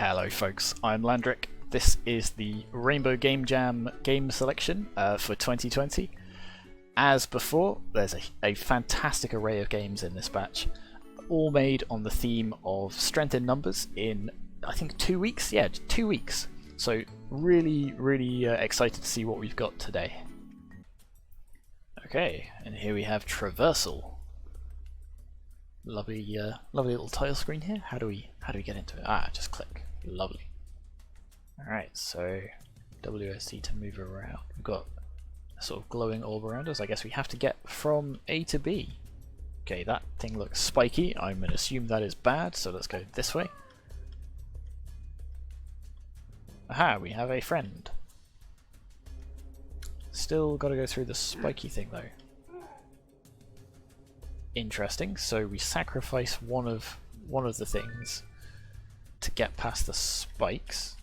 Hello folks, I'm Landric. This is the Rainbow Game Jam game selection for 2020. As before, there's a fantastic array of games in this batch, all made on the theme of strength in numbers in, I think, 2 weeks? Yeah, 2 weeks. So really excited to see what we've got today. Okay, and here we have Traversal. Lovely little title screen here. How do we get into it? Ah, just click. Lovely. Alright, so WSD to move around. We've got a sort of glowing orb around us. I guess we have to get from A to B. Okay, that thing looks spiky. I'm going to assume that is bad, so let's go this way. Aha, we have a friend. Still got to go through the spiky thing though. Interesting. So we sacrifice one of the things to get past the spikes.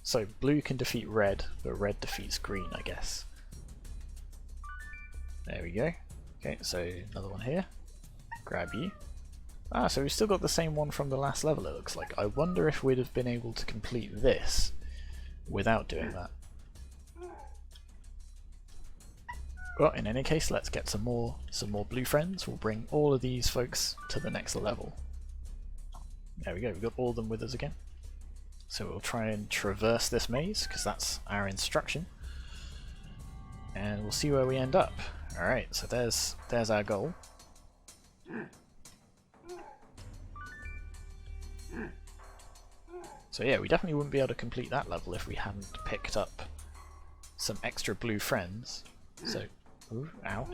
So blue can defeat red, but red defeats green, I guess. There we go. Okay, so another one here. Grab you. Ah, so we've still got the same one from the last level, it looks like. I wonder if we'd have been able to complete this without doing that. Well, in any case, let's get some more blue friends. We'll bring all of these folks to the next level. There we go, we've got all of them with us again. So we'll try and traverse this maze, because that's our instruction. And we'll see where we end up. Alright, so there's our goal. So yeah, we definitely wouldn't be able to complete that level if we hadn't picked up some extra blue friends. So, ooh, ow.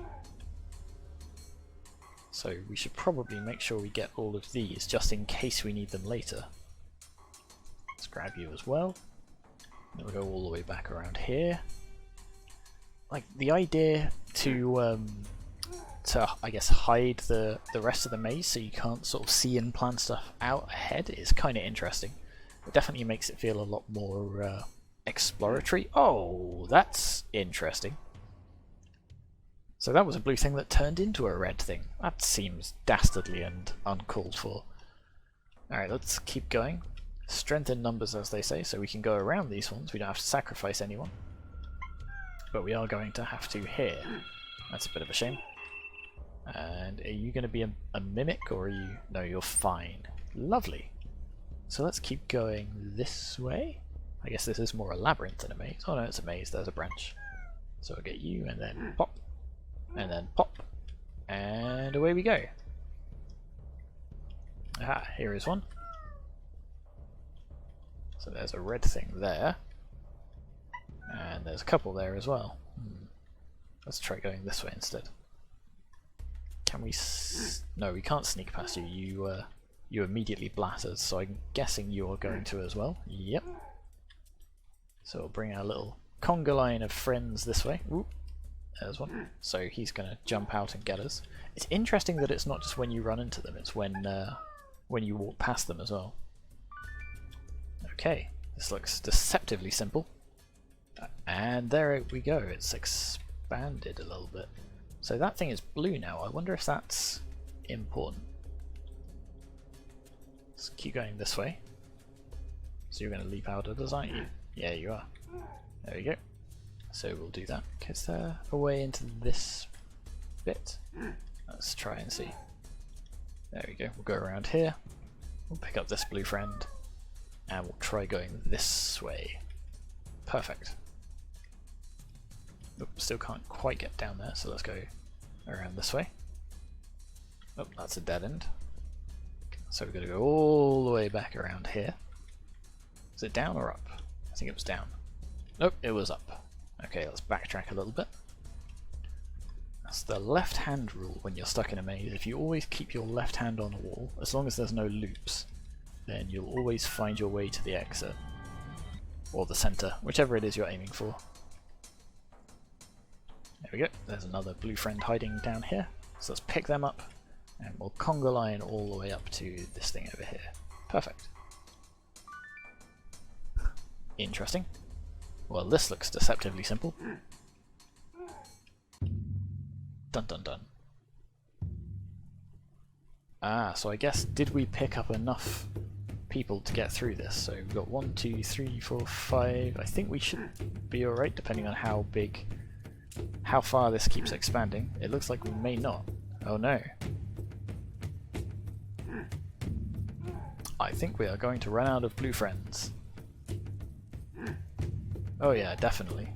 So we should probably make sure we get all of these just in case we need them later. Let's grab you as well. Then we'll go all the way back around here. Like, the idea to I guess hide the rest of the maze so you can't sort of see and plan stuff out ahead is kind of interesting. It definitely makes it feel a lot more exploratory. Oh, that's interesting. So that was a blue thing that turned into a red thing. That seems dastardly and uncalled for. Alright, let's keep going. Strength in numbers, as they say, so we can go around these ones. We don't have to sacrifice anyone. But we are going to have to here. That's a bit of a shame. And are you going to be a mimic, or are you... No, you're fine. Lovely. So let's keep going this way. I guess this is more a labyrinth than a maze. Oh no, it's a maze. There's a branch. So I'll get you, and then pop. And then pop. And away we go. Aha, here is one. So there's a red thing there. And there's a couple there as well. Let's try going this way instead. Can we... No, we can't sneak past you. You immediately blattered, so I'm guessing you're going to as well. Yep. So we'll bring our little conga line of friends this way. Ooh, there's one. So he's going to jump out and get us. It's interesting that it's not just when you run into them, it's when you walk past them as well. Okay, this looks deceptively simple. And there we go, it's expanded a little bit. So that thing is blue now. I wonder if that's important. Let's keep going this way. So you're going to leap out of us, aren't you? Yeah, you are. There we go. So we'll do that. Is there a way into this bit? Let's try and see. There we go. We'll go around here. We'll pick up this blue friend. And we'll try going this way. Perfect. Oop, still can't quite get down there, so let's go around this way. Oh, that's a dead end. So we've got to go all the way back around here. Is it down or up? I think it was down. Nope, it was up. Okay, let's backtrack a little bit. That's the left hand rule when you're stuck in a maze. If you always keep your left hand on a wall, as long as there's no loops, then you'll always find your way to the exit. Or the center, whichever it is you're aiming for. There we go, there's another blue friend hiding down here. So let's pick them up, and we'll conga line all the way up to this thing over here. Perfect. Interesting. Well, this looks deceptively simple. Dun dun dun. Ah, so I guess, did we pick up enough people to get through this? So we've got 1, 2, 3, 4, 5. I think we should be alright, depending on how far this keeps expanding. It looks like we may not. Oh no. I think we are going to run out of blue friends. Oh yeah, definitely.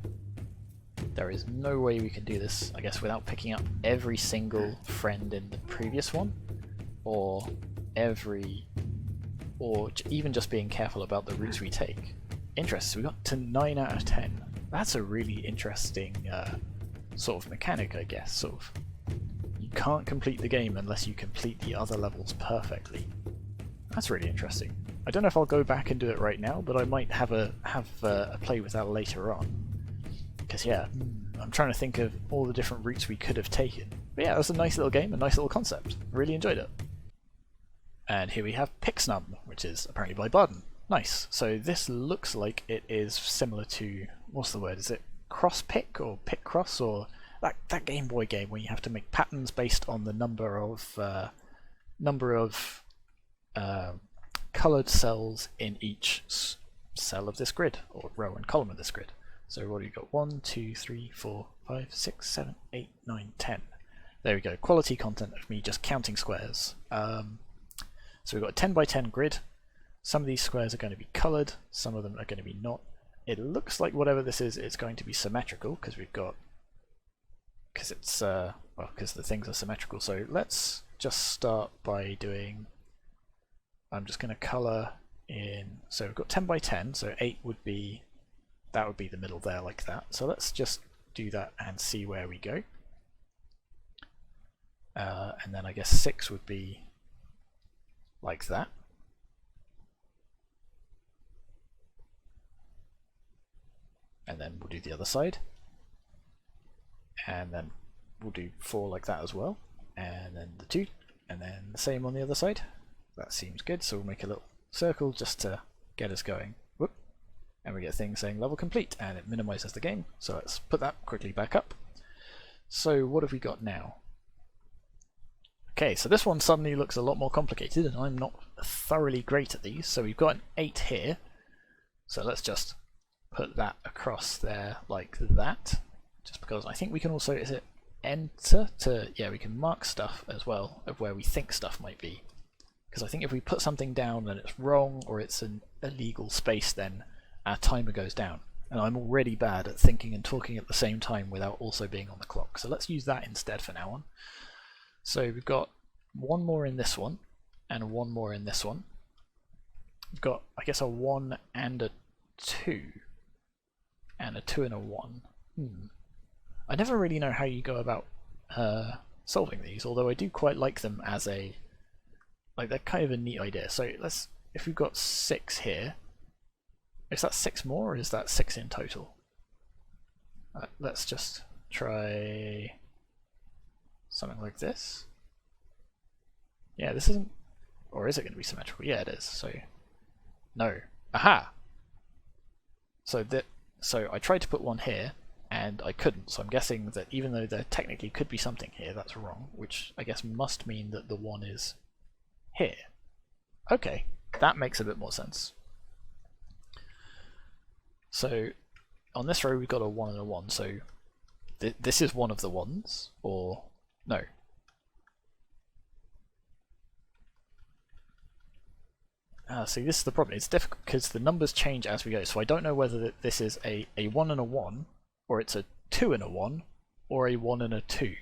There is no way we can do this, I guess, without picking up every single friend in the previous one, or even just being careful about the routes we take. Interesting, we got to 9 out of 10. That's a really interesting sort of mechanic, I guess. Sort of, you can't complete the game unless you complete the other levels perfectly. That's really interesting. I don't know if I'll go back and do it right now, but I might have a play with that later on. Because yeah, I'm trying to think of all the different routes we could have taken. But yeah, it was a nice little game, a nice little concept. Really enjoyed it. And here we have PixNum, which is apparently by Barden. Nice. So this looks like it is similar to, what's the word? Is it cross-pick or pick-cross, or that Game Boy game where you have to make patterns based on the number of coloured cells in each cell of this grid, or row and column of this grid. So what do you got? 1, 2, 3, 4, 5, 6, 7, 8, 9, 10. There we go. Quality content of me just counting squares. So we've got a 10 by 10 grid. Some of these squares are going to be coloured, some of them are going to be not. It looks like whatever this is, it's going to be symmetrical because because the things are symmetrical. So let's just start by doing. I'm just going to colour in. So we've got 10 by 10, so 8 would be. That would be the middle there, like that. So let's just do that and see where we go. And then I guess 6 would be like that. And then we'll do the other side. And then we'll do 4 like that as well. And then the 2. And then the same on the other side. That seems good, so we'll make a little circle just to get us going. Whoop. And we get a thing saying level complete, and it minimizes the game. So let's put that quickly back up. So what have we got now? Okay, so this one suddenly looks a lot more complicated, and I'm not thoroughly great at these. So we've got an 8 here. So let's just put that across there like that. Just because I think we can also, is it enter to, yeah, we can mark stuff as well of where we think stuff might be. Because I think if we put something down and it's wrong or it's an illegal space, then our timer goes down. And I'm already bad at thinking and talking at the same time without also being on the clock. So let's use that instead for now on. So we've got 1 more in this one and 1 more in this one. We've got, I guess, a 1 and a 2 and a 2 and a 1. I never really know how you go about solving these, although I do quite like them as a, like, they're kind of a neat idea. So let's, if we've got 6 here, is that 6 more or is that 6 in total? Let's just try something like this. Yeah, this isn't, or is it going to be symmetrical? Yeah, it is. So no. Aha! So I tried to put 1 here and I couldn't, so I'm guessing that even though there technically could be something here, that's wrong, which I guess must mean that the 1 is here. Okay, that makes a bit more sense. So on this row we've got a 1 and a 1, so this is one of the ones, or no. See, this is the problem. It's difficult because the numbers change as we go, so I don't know whether this is a 1 and a 1, or it's a 2 and a 1, or a 1 and a 2.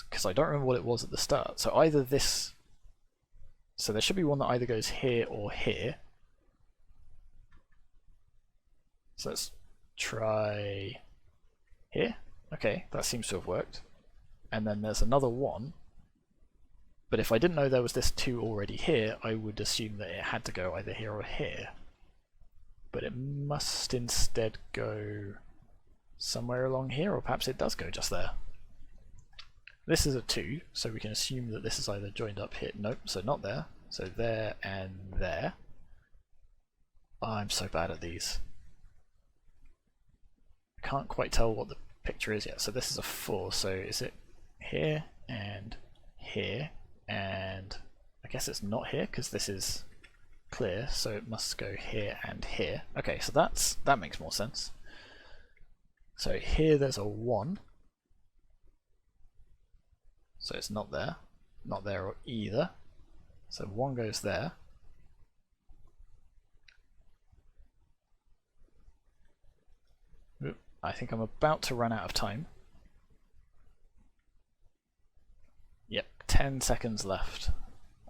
Because I don't remember what it was at the start. So either this... So there should be one that either goes here or here. So let's try here. Okay, that seems to have worked. And then there's another 1. But if I didn't know there was this 2 already here, I would assume that it had to go either here or here. But it must instead go somewhere along here, or perhaps it does go just there. This is a 2, so we can assume that this is either joined up here. Nope, so not there. So there and there. Oh, I'm so bad at these. I can't quite tell what the picture is yet. So this is a 4, so is it here and here? And guess it's not here because this is clear, so it must go here and here. Okay, so that makes more sense. So here there's a 1. So it's not there. Not there either. So 1 goes there. Oop, I think I'm about to run out of time. Yep, 10 seconds left.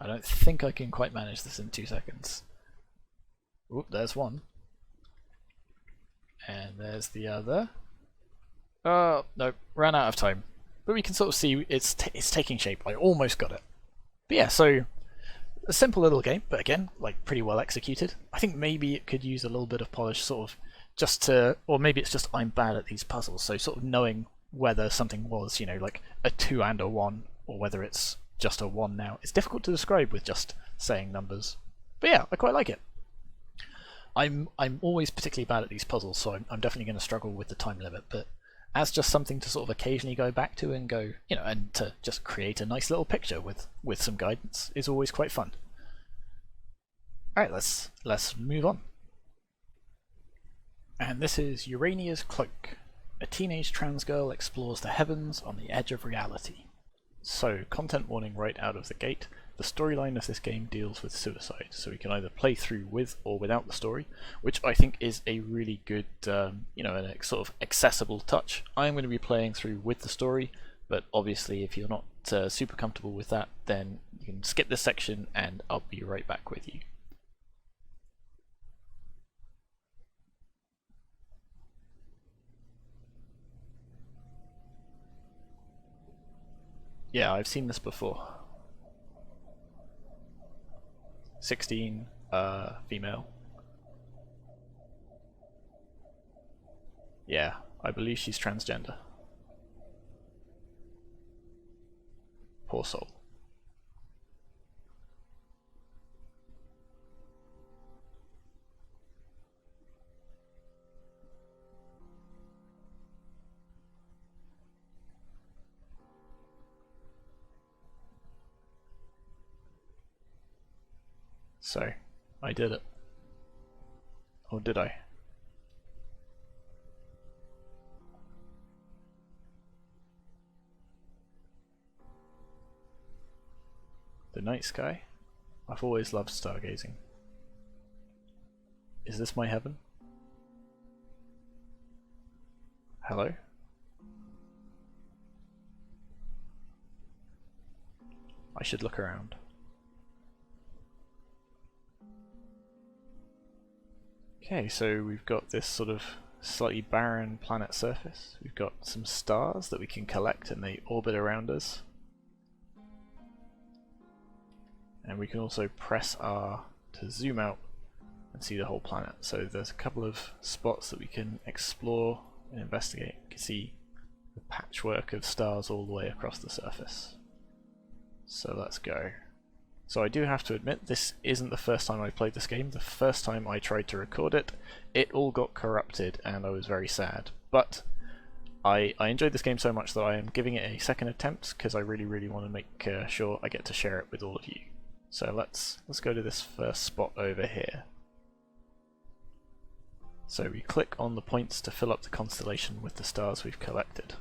I don't think I can quite manage this in 2 seconds. Oop, there's 1. And there's the other. Oh, no, ran out of time. But we can sort of see it's taking shape. I almost got it. But yeah, so a simple little game, but again, like pretty well executed. I think maybe it could use a little bit of polish, sort of just to, or maybe it's just I'm bad at these puzzles, so sort of knowing whether something was, you know, like a 2 and a 1, or whether it's just a 1 now. It's difficult to describe with just saying numbers. But yeah, I quite like it. I'm always particularly bad at these puzzles, so I'm definitely going to struggle with the time limit, but as just something to sort of occasionally go back to and go, you know, and to just create a nice little picture with some guidance is always quite fun. Alright, let's move on. And this is Urania's Cloak. A teenage trans girl explores the heavens on the edge of reality. So, content warning right out of the gate. The storyline of this game deals with suicide, so we can either play through with or without the story, which I think is a really good, you know, a sort of accessible touch. I'm going to be playing through with the story, but obviously if you're not super comfortable with that, then you can skip this section and I'll be right back with you. Yeah, I've seen this before. 16, female. Yeah, I believe she's transgender. Poor soul. So, I did it. Or did I? The night sky? I've always loved stargazing. Is this my heaven? Hello? I should look around. Okay, so we've got this sort of slightly barren planet surface. We've got some stars that we can collect and they orbit around us. And we can also press R to zoom out and see the whole planet. So there's a couple of spots that we can explore and investigate. You can see the patchwork of stars all the way across the surface. So let's go. So I do have to admit, this isn't the first time I played this game. The first time I tried to record it, it all got corrupted and I was very sad. But I enjoyed this game so much that I am giving it a second attempt because I really want to make sure I get to share it with all of you. So let's go to this first spot over here. So we click on the points to fill up the constellation with the stars we've collected.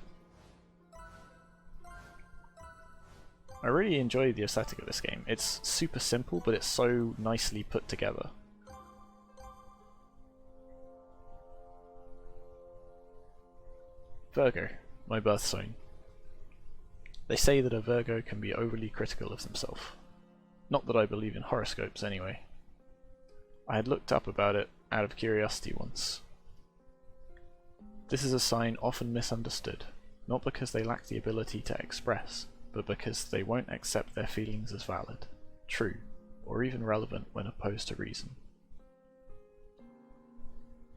I really enjoy the aesthetic of this game. It's super simple, but it's so nicely put together. Virgo, my birth sign. They say that a Virgo can be overly critical of themselves. Not that I believe in horoscopes anyway. I had looked up about it out of curiosity once. This is a sign often misunderstood, not because they lack the ability to express, but because they won't accept their feelings as valid, true, or even relevant when opposed to reason.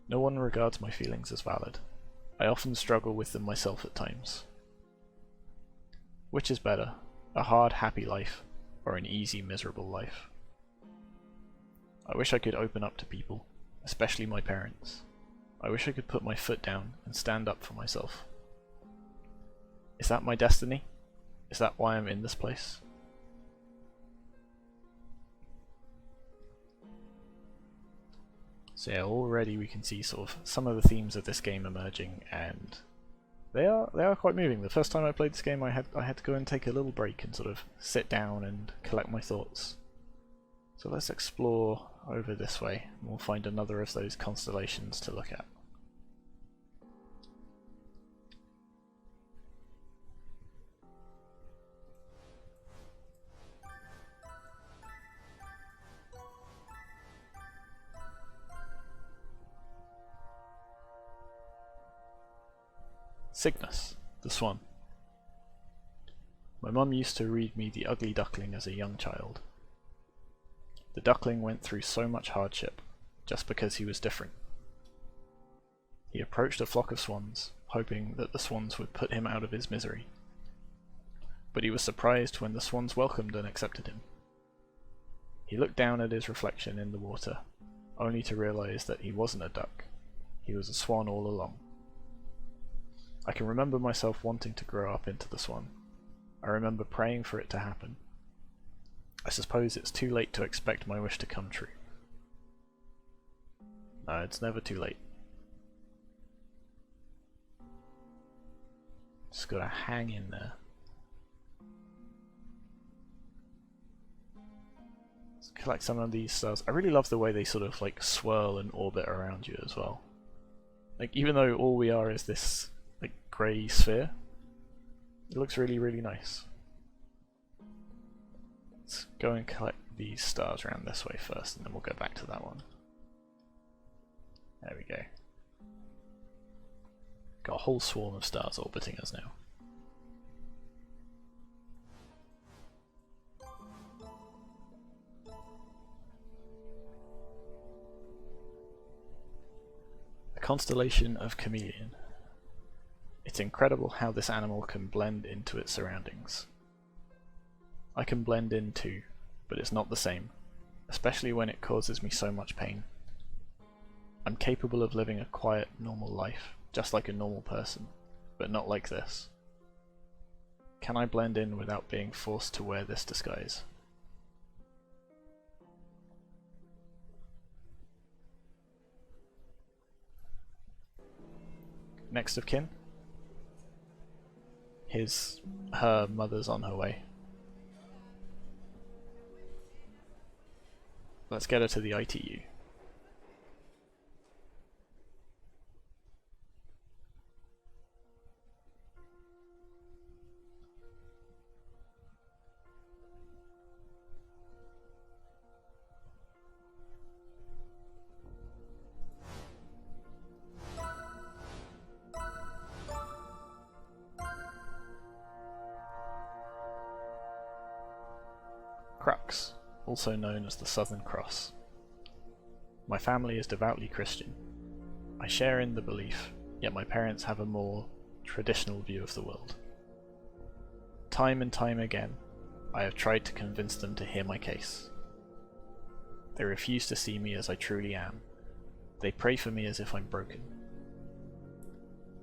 No one regards my feelings as valid. I often struggle with them myself at times. Which is better, a hard, happy life, or an easy, miserable life? I wish I could open up to people, especially my parents. I wish I could put my foot down and stand up for myself. Is that my destiny? Is that why I'm in this place? So yeah, already we can see sort of some of the themes of this game emerging, and they are quite moving. The first time I played this game, I had to go and take a little break and sort of sit down and collect my thoughts. So let's explore over this way, and we'll find another of those constellations to look at. Cygnus, the swan. My mum used to read me The Ugly Duckling as a young child. The duckling went through so much hardship, just because he was different. He approached a flock of swans, hoping that the swans would put him out of his misery. But he was surprised when the swans welcomed and accepted him. He looked down at his reflection in the water, only to realize that he wasn't a duck. He was a swan all along. I can remember myself wanting to grow up into the swan. I remember praying for it to happen. I suppose it's too late to expect my wish to come true. No, it's never too late. Just gotta hang in there. Let's collect some of these stars. I really love the way they sort of like swirl and orbit around you as well. Like, even though all we are is this like grey sphere, it looks really, really nice. Let's go and collect these stars around this way first, and then we'll go back to that one. There we go. Got a whole swarm of stars orbiting us now. A constellation of chameleon. It's incredible how this animal can blend into its surroundings. I can blend in too, but it's not the same, especially when it causes me so much pain. I'm capable of living a quiet, normal life, just like a normal person, but not like this. Can I blend in without being forced to wear this disguise? Next of kin? Her mother's on her way. Let's get her to the ITU. Crux, also known as the Southern Cross. My family is devoutly Christian. I share in the belief, yet my parents have a more traditional view of the world. Time and time again, I have tried to convince them to hear my case. They refuse to see me as I truly am. They pray for me as if I'm broken.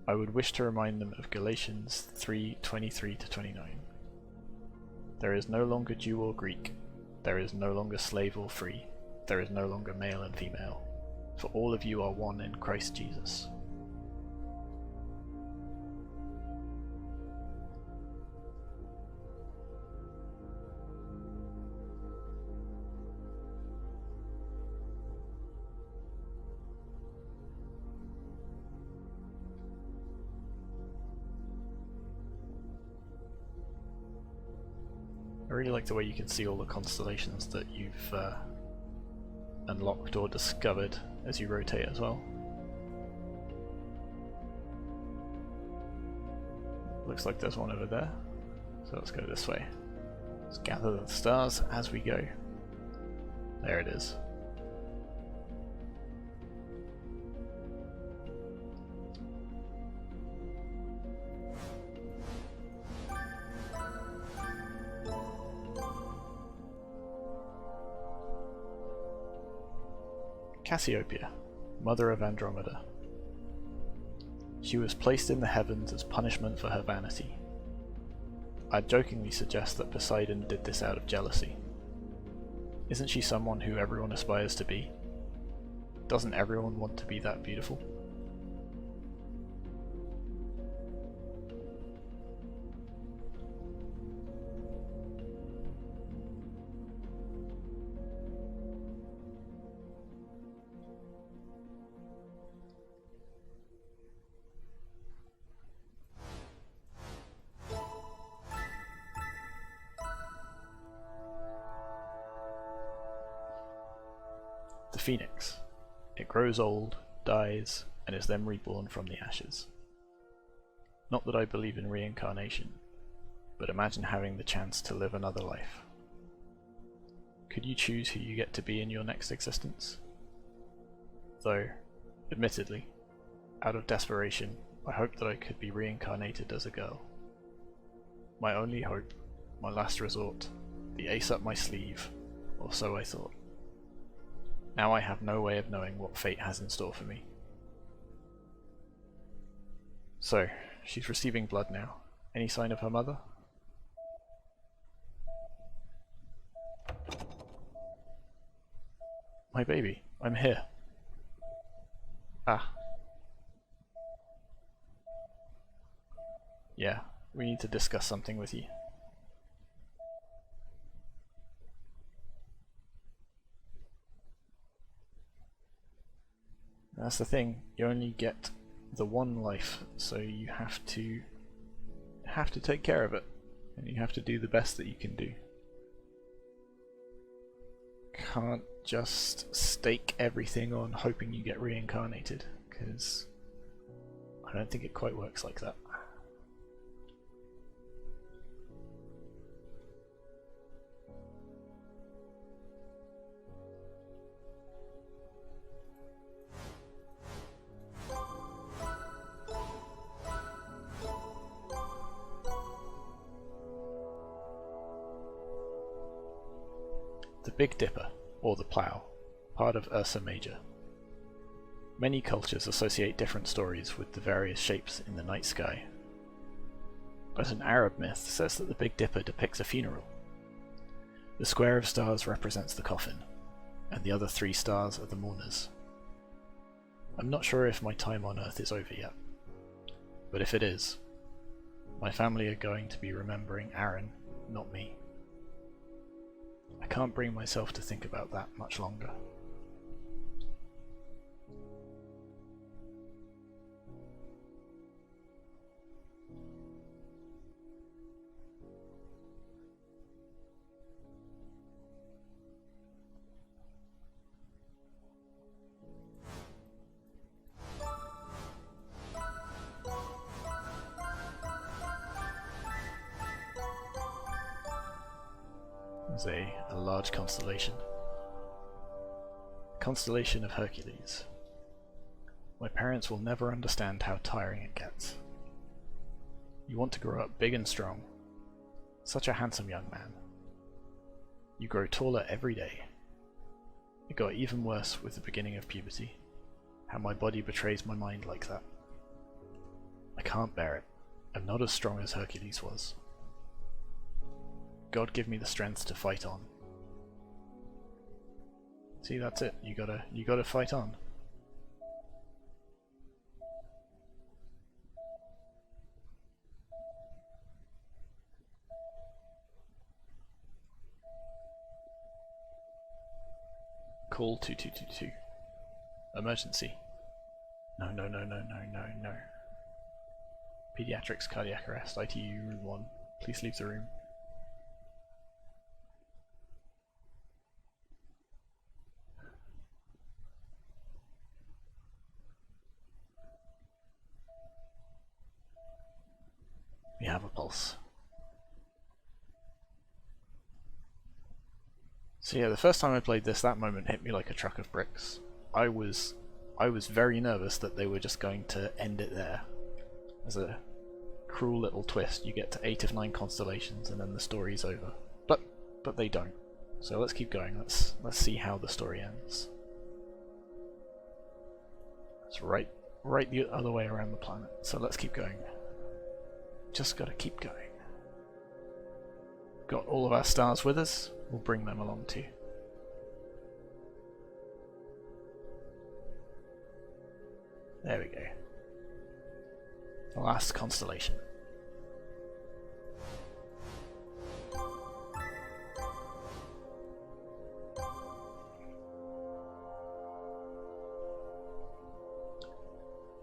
I would wish to remind them of Galatians 3:23-29. There is no longer Jew or Greek, there is no longer slave or free, there is no longer male and female, for all of you are one in Christ Jesus. I really like the way you can see all the constellations that you've unlocked or discovered as you rotate as well. Looks like there's one over there, so let's go this way. Let's gather the stars as we go. There it is. Cassiopeia, mother of Andromeda. She was placed in the heavens as punishment for her vanity. I'd jokingly suggest that Poseidon did this out of jealousy. Isn't she someone who everyone aspires to be? Doesn't everyone want to be that beautiful? The phoenix. It grows old, dies, and is then reborn from the ashes. Not that I believe in reincarnation, but imagine having the chance to live another life. Could you choose who you get to be in your next existence? Though, admittedly, out of desperation, I hoped that I could be reincarnated as a girl. My only hope, my last resort, the ace up my sleeve, or so I thought. Now I have no way of knowing what fate has in store for me. So, she's receiving blood now. Any sign of her mother? My baby, I'm here. Ah. Yeah, we need to discuss something with you. That's the thing, you only get the one life, so you have to take care of it, and you have to do the best that you can do. Can't just stake everything on hoping you get reincarnated, because I don't think it quite works like that. The Big Dipper, or the Plough, part of Ursa Major. Many cultures associate different stories with the various shapes in the night sky. But an Arab myth says that the Big Dipper depicts a funeral. The square of stars represents the coffin, and the other 3 stars are the mourners. I'm not sure if my time on Earth is over yet, but if it is, my family are going to be remembering Aaron, not me. I can't bring myself to think about that much longer. A large constellation. Constellation of Hercules. My parents will never understand how tiring it gets. You want to grow up big and strong. Such a handsome young man. You grow taller every day. It got even worse with the beginning of puberty. How my body betrays my mind like that. I can't bear it. I'm not as strong as Hercules was. God give me the strength to fight on. See, that's it. You gotta fight on. Call 2222. Emergency. No. Pediatrics cardiac arrest. ITU room 1. Please leave the room. We have a pulse. So yeah, the first time I played this, that moment hit me like a truck of bricks. I was very nervous that they were just going to end it there. As a cruel little twist, you get to 8 of 9 constellations and then the story's over. But they don't. So let's keep going. Let's see how the story ends. It's right the other way around the planet. So let's keep going. Just gotta keep going. Got all of our stars with us, we'll bring them along too. There we go. The last constellation.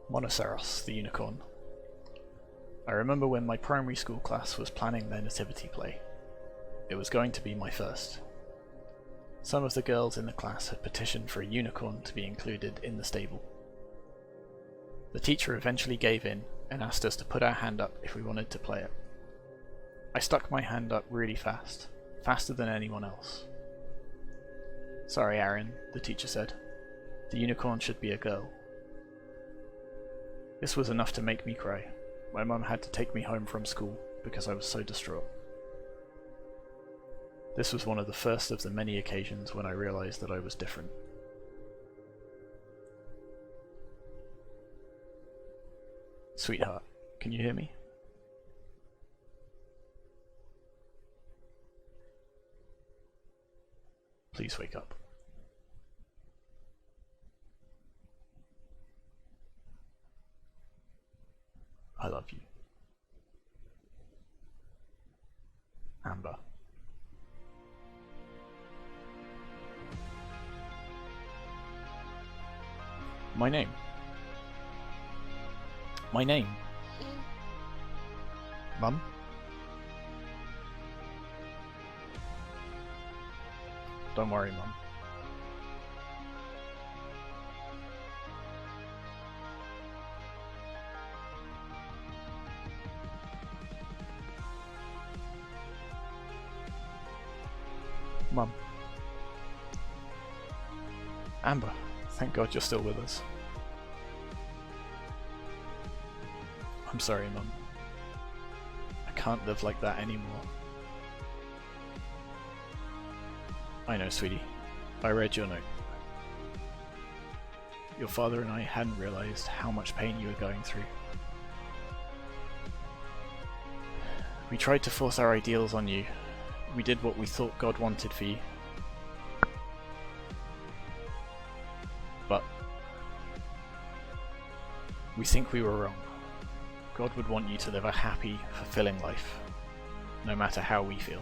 Monoceros, the unicorn. I remember when my primary school class was planning their nativity play. It was going to be my first. Some of the girls in the class had petitioned for a unicorn to be included in the stable. The teacher eventually gave in and asked us to put our hand up if we wanted to play it. I stuck my hand up really fast, faster than anyone else. Sorry, Aaron, the teacher said. The unicorn should be a girl. This was enough to make me cry. My mum had to take me home from school because I was so distraught. This was one of the first of the many occasions when I realised that I was different. Sweetheart, can you hear me? Please wake up. I love you. Amber. My name. My name. Mum? Don't worry, Mum. Mum. Amber, thank God you're still with us. I'm sorry, Mum. I can't live like that anymore. I know, sweetie. I read your note. Your father and I hadn't realised how much pain you were going through. We tried to force our ideals on you. We did what we thought God wanted for you. But we think we were wrong. God would want you to live a happy, fulfilling life, no matter how we feel.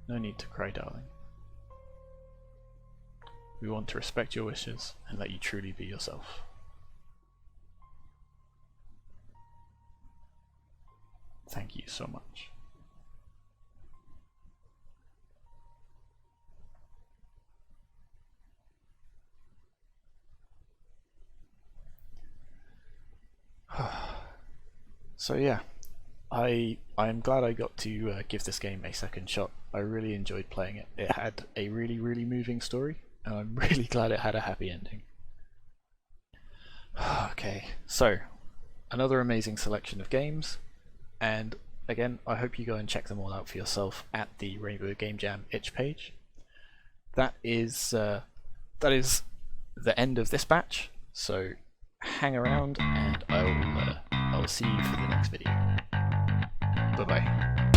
No need to cry, darling. We want to respect your wishes and let you truly be yourself. Thank you so much. So yeah, I'm glad I got to give this game a second shot. I really enjoyed playing it. It had a really moving story, and I'm really glad it had a happy ending. Okay, so another amazing selection of games, and again, I hope you go and check them all out for yourself at the Rainbow Game Jam itch page. That is the end of this batch. So hang around, and I'll see you for the next video. Bye bye.